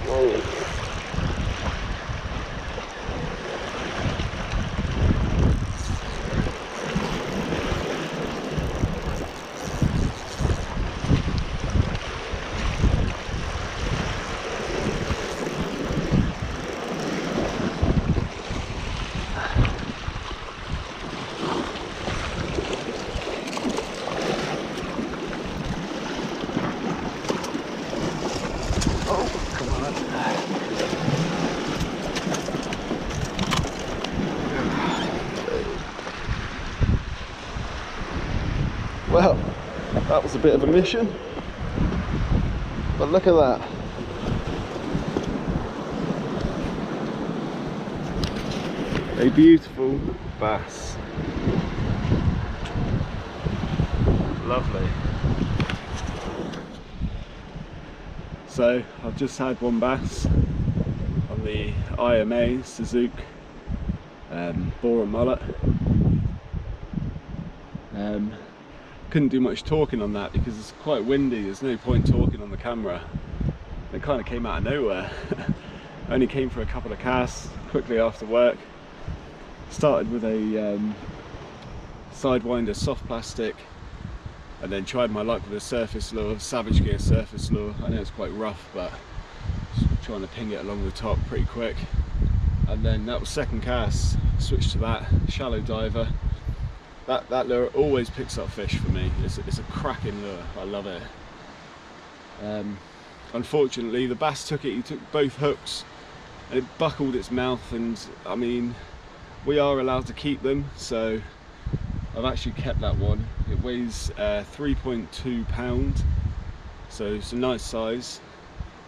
Whoa. Well, that was a bit of a mission, but look at that. A beautiful bass. Lovely. So I've just had one bass on the IMA Suzuki boar and mullet. Couldn't do much talking on that because it's quite windy. There's no point talking on the camera. It kind of came out of nowhere. I only came for a couple of casts quickly after work. Started with a sidewinder soft plastic, and then tried my luck with a surface lure, Savage Gear surface lure. I know it's quite rough, but just trying to ping it along the top pretty quick. And then that was second cast. Switched to that shallow diver. That lure always picks up fish for me. It's a cracking lure. I love it. Unfortunately, the bass took it. He took both hooks, and it buckled its mouth. And I mean, we are allowed to keep them, so I've actually kept that one. It weighs 3.2 pounds, so it's a nice size.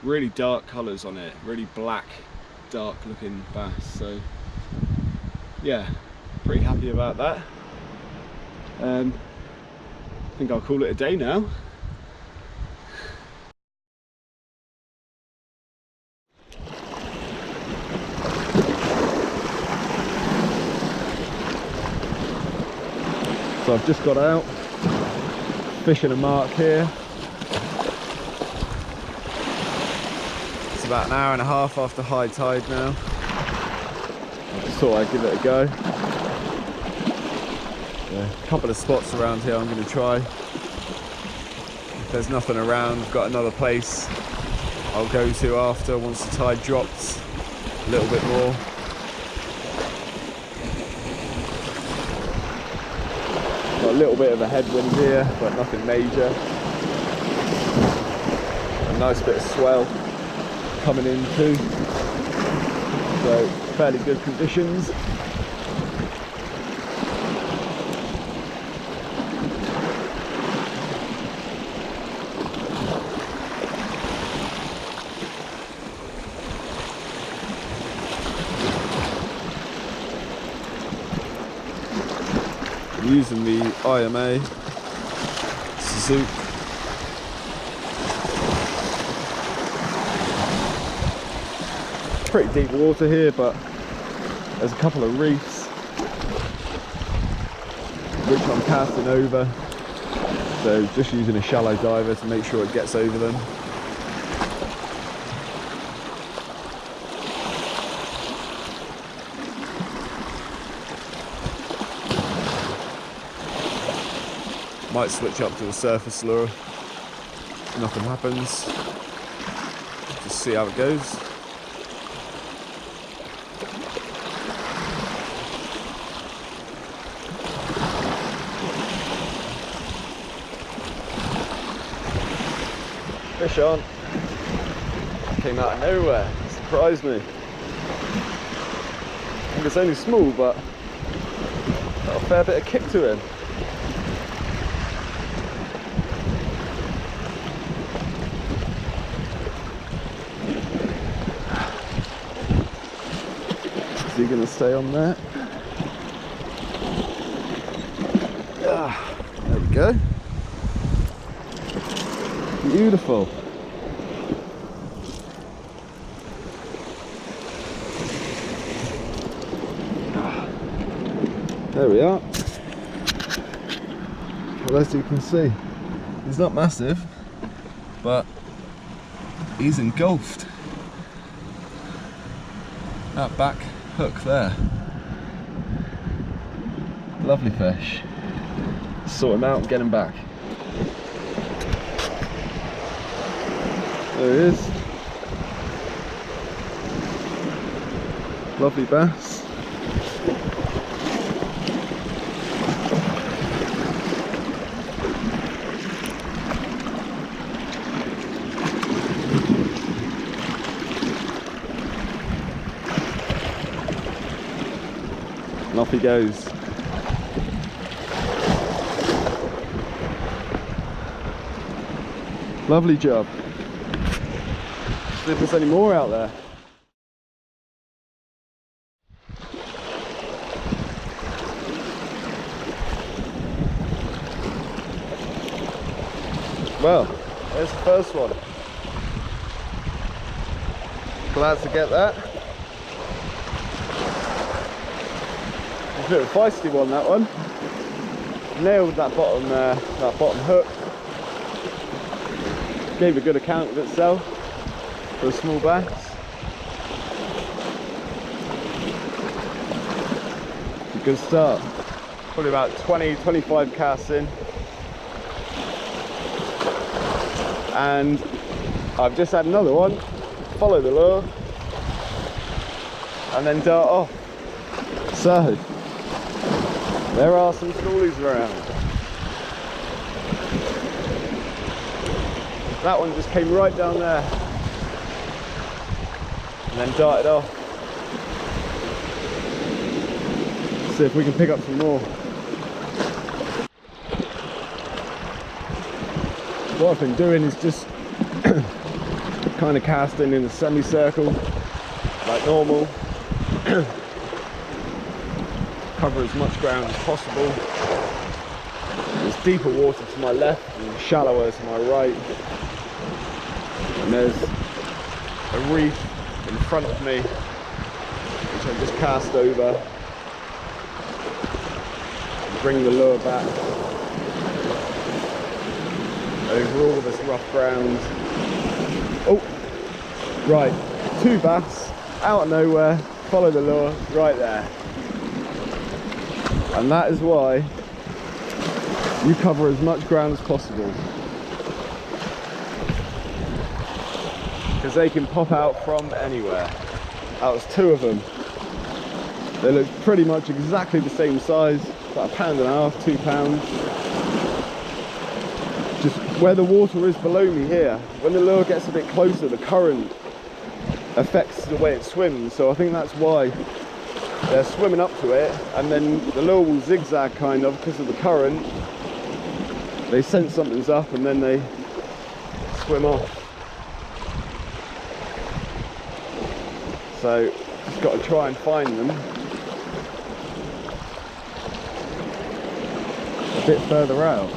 Really dark colours on it. Really black, dark looking bass. So yeah, pretty happy about that. I think I'll call it a day now. So I've just got out, fishing a mark here. It's about an hour and a half after high tide now. I just thought I'd give it a go. A couple of spots around here I'm going to try. If there's nothing around, I've got another place I'll go to after once the tide drops a little bit more. Got a little bit of a headwind here, but nothing major. A nice bit of swell coming in too. So fairly good conditions. Using the IMA Suzuki. Pretty deep water here, but there's a couple of reefs which I'm casting over, so just using a shallow diver to make sure it gets over them. Might switch up to the surface lure if nothing happens. Just see how it goes. Fish on. Came out of nowhere. Surprised me. I think it's only small, but got a fair bit of kick to him. Is he going to stay on there? There we go. Beautiful. There we are. Well, as you can see, he's not massive, but he's engulfed. that back hook there. Lovely fish. Sort him out and get him back. There he is. Lovely bass. And off he goes. Lovely job. See if there's any more out there. Well, there's the first one. Glad to get that. It's a bit of a feisty one, that one. Nailed that bottom hook. Gave a good account of itself for a small bass. A good start. Probably about 20-25 casts in. And I've just had another one, follow the lure, and then dart off. So, there are some smallies around. That one just came right down there, and then darted off. Let's see if we can pick up some more. What I've been doing is just kind of casting in a semicircle, like normal. Cover as much ground as possible. There's deeper water to my left and shallower to my right. And there's a reef in front of me, which I just cast over and bring the lure back over all this rough ground. Oh, right, two bass out of nowhere, follow the lure right there. And that is why you cover as much ground as possible, because they can pop out from anywhere. That was two of them. They look pretty much exactly the same size, about £1.5, £2. Just where the water is below me here, when the lure gets a bit closer, the current affects the way it swims, so I think that's why they're swimming up to it, and then the lure will zigzag kind of because of the current. They sense something's up and then they swim off. So just got to try and find them a bit further out.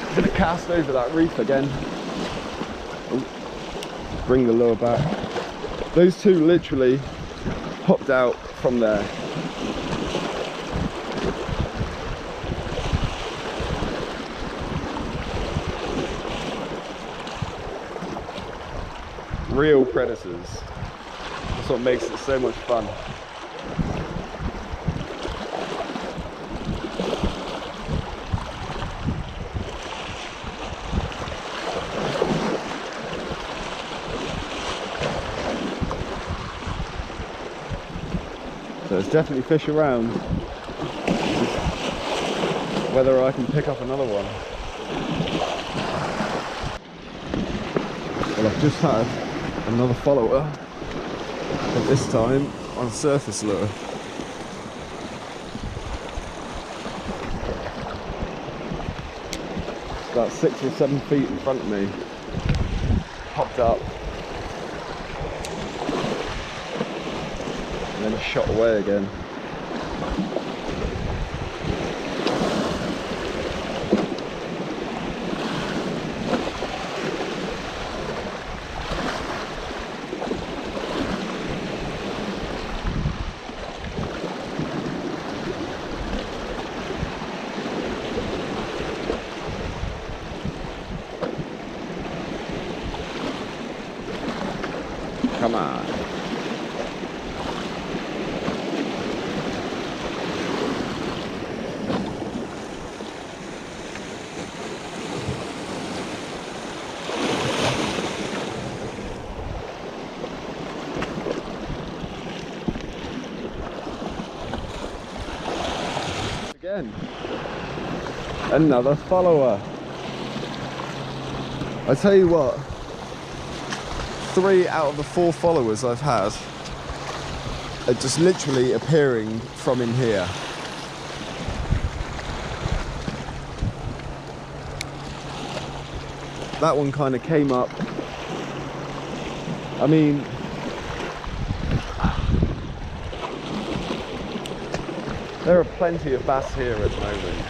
I'm going to cast over that reef again. Oh, bring the lure back. Those two literally popped out from there. Real predators. That's what makes it so much fun. So there's definitely fish around. Whether I can pick up another one. Well, I've just had another follower, but this time on surface lure. It's about 6 or 7 feet in front of me. Popped up. And then shot away again. Come on. Again, another follower. I tell you what, 3 out of the 4 followers I've had are just literally appearing from in here. That one kind of came up. I mean, there are plenty of bass here at the moment.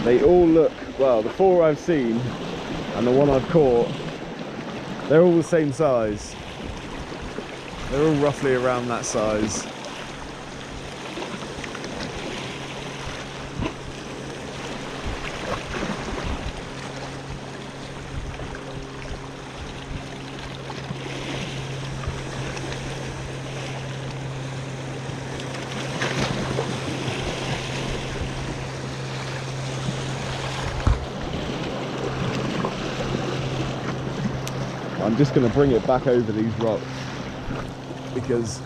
They all look, well, the 4 I've seen and the one I've caught, they're all the same size. They're all roughly around that size. I'm just going to bring it back over these rocks because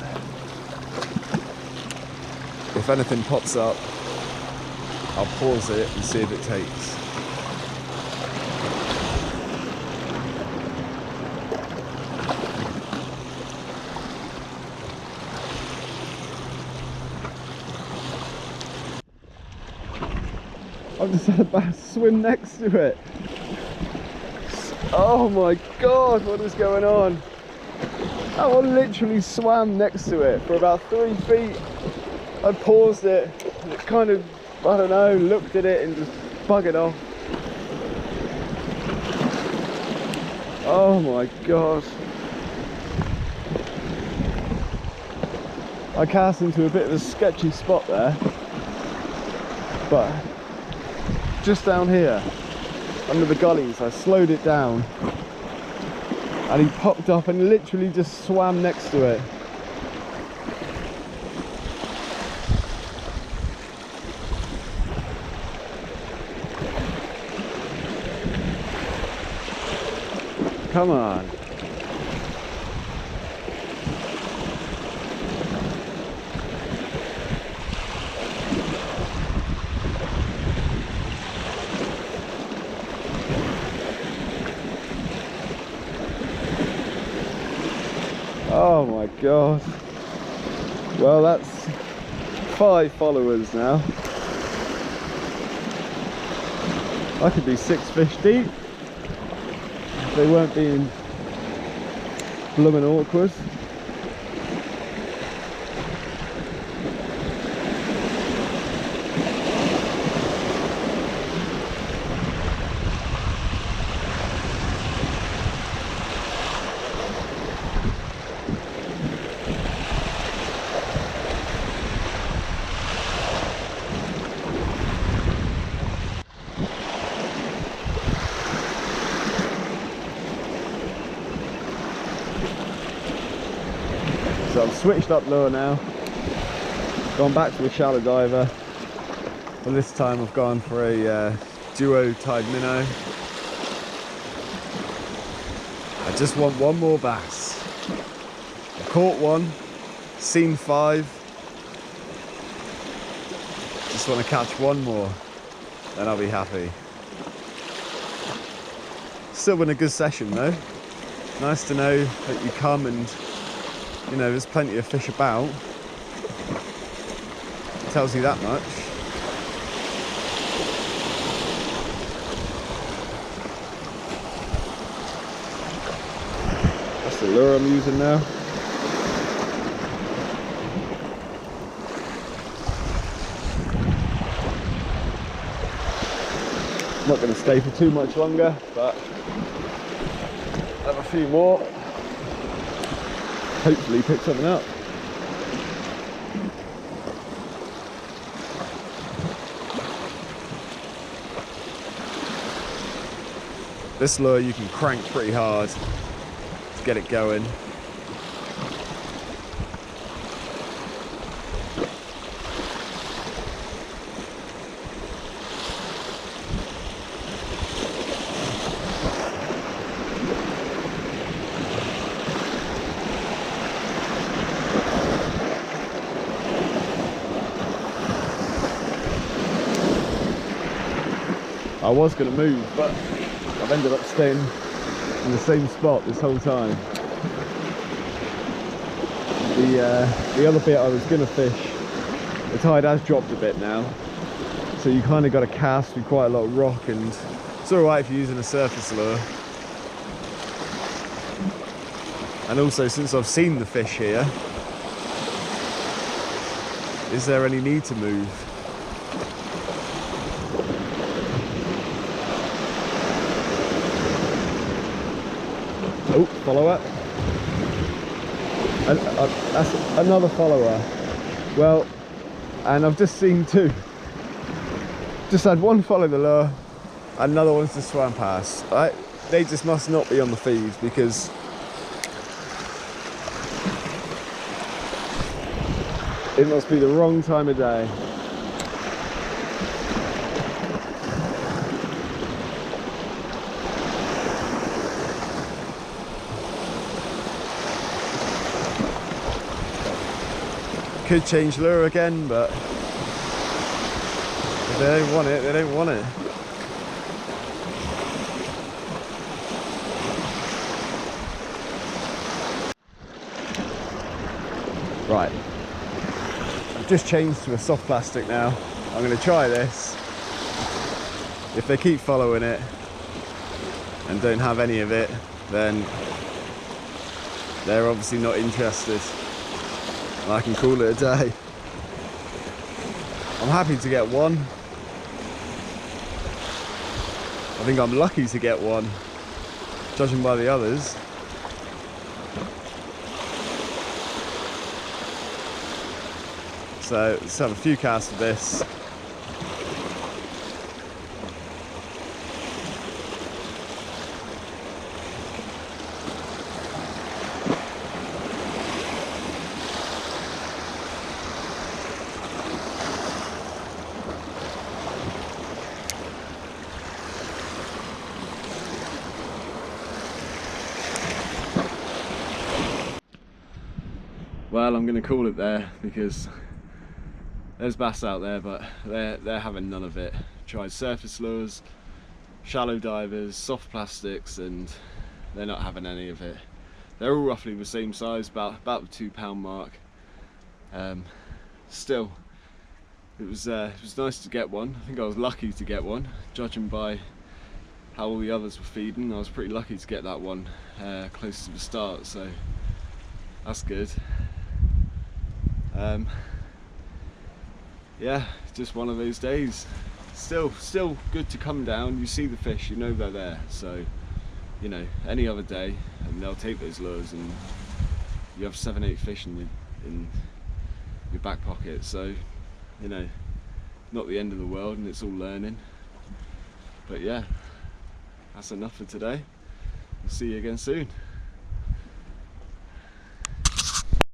if anything pops up, I'll pause it and see if it takes. I've just had a bass swim next to it. Oh my god, what is going on? That one literally swam next to it for about 3 feet. I paused it and it kind of, I don't know, looked at it and just buggered off. Oh my god. I cast into a bit of a sketchy spot there, but just down here under the gullies I slowed it down and he popped up and literally just swam next to it. Come on. Oh my god. Well, that's 5 followers now. I could be 6 fish deep if they weren't being bloomin' awkward. So I've switched up lure now, gone back to a shallow diver, and this time I've gone for a duo tide minnow. I just want one more bass. I caught one, seen 5, just want to catch one more, then I'll be happy. Still been a good session though. Nice to know that you come and you know, there's plenty of fish about. It tells you that much. That's the lure I'm using now. I'm not going to stay for too much longer, but have a few more. Hopefully pick something up. This lure you can crank pretty hard to get it going. I was going to move, but I've ended up staying in the same spot this whole time. The other bit I was going to fish, the tide has dropped a bit now, so you kind of got to cast with quite a lot of rock, and it's alright if you're using a surface lure. And also, since I've seen the fish here, is there any need to move? Oh, follower. And that's another follower. Well, and I've just seen two. Just had one follow the lure, and another one's just swam past. They just must not be on the feed, because it must be the wrong time of day. Could change lure again, but if they don't want it, they don't want it. Right, I've just changed to a soft plastic now. I'm going to try this. If they keep following it and don't have any of it, then they're obviously not interested. I can call it a day. I'm happy to get one. I think I'm lucky to get one, judging by the others. So let's have a few casts of this. Well, I'm going to call it there, because there's bass out there, but they're having none of it. Tried surface lures, shallow divers, soft plastics, and they're not having any of it. They're all roughly the same size, about the 2 pound mark. Still, it was nice to get one. I think I was lucky to get one, judging by how all the others were feeding. I was pretty lucky to get that one close to the start, so that's good. Yeah, just one of those days. Still good to come down. You see the fish, you know they're there. So, you know, any other day, and they'll take those lures, and you have 7-8 fish in your back pocket. So, you know, not the end of the world, and it's all learning. But yeah, that's enough for today. We'll see you again soon.